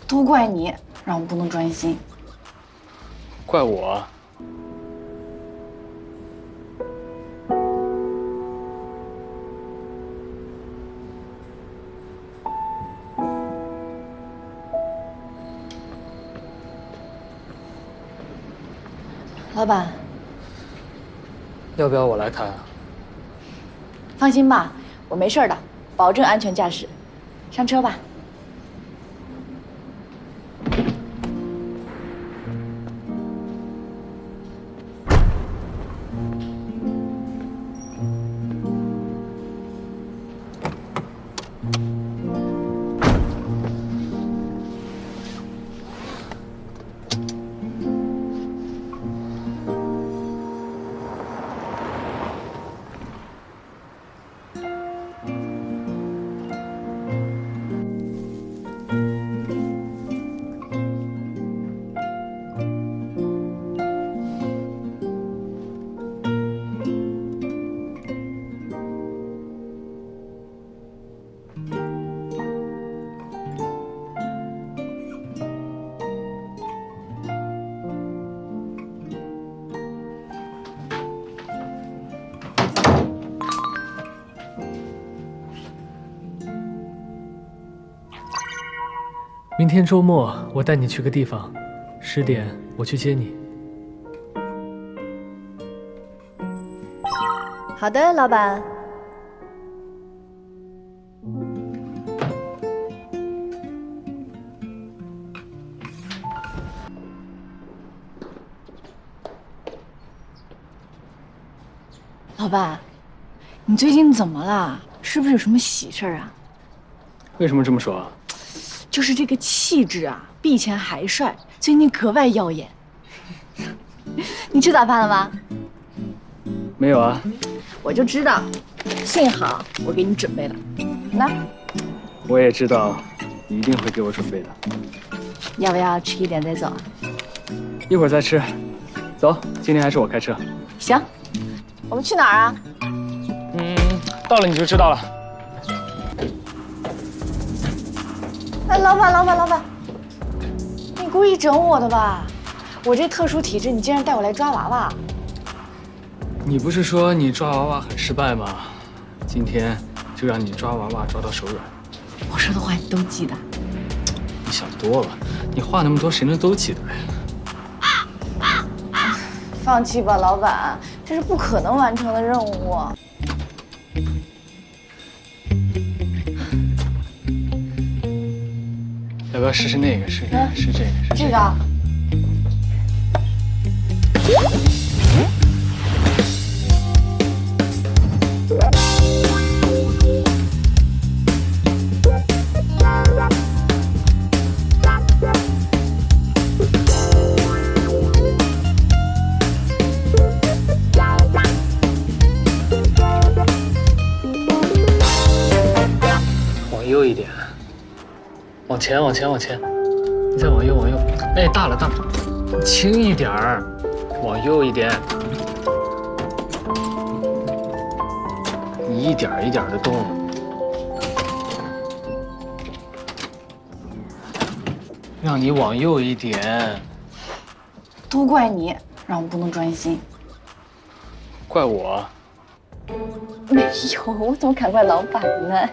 都怪你，让我不能专心。怪我。老板，要不要我来开啊？放心吧，我没事的，保证安全驾驶。上车吧。明天周末我带你去个地方，10点我去接你。好的，老板。老板，你最近怎么了？是不是有什么喜事儿啊？为什么这么说？就是这个气质啊，比以前还帅，最近格外耀眼。你吃早饭了吗？没有啊。我就知道，幸好我给你准备了。那我也知道，你一定会给我准备的。要不要吃一点再走啊？一会儿再吃。走，今天还是我开车。行，我们去哪儿啊？到了你就知道了。哎，老板，你故意整我的吧？我这特殊体质，你竟然带我来抓娃娃？你不是说你抓娃娃很失败吗？今天就让你抓娃娃抓到手软。我说的话你都记得？你想多了，你话那么多，谁能都记得呀？放弃吧，老板，这是不可能完成的任务。要不要试试那个？试这个。这个。往右一点，往前，你再往右。哎，大了，轻一点儿，往右一点。你一点一点的动。让你往右一点。都怪你，让我不能专心。怪我。没有，我怎么敢怪老板呢？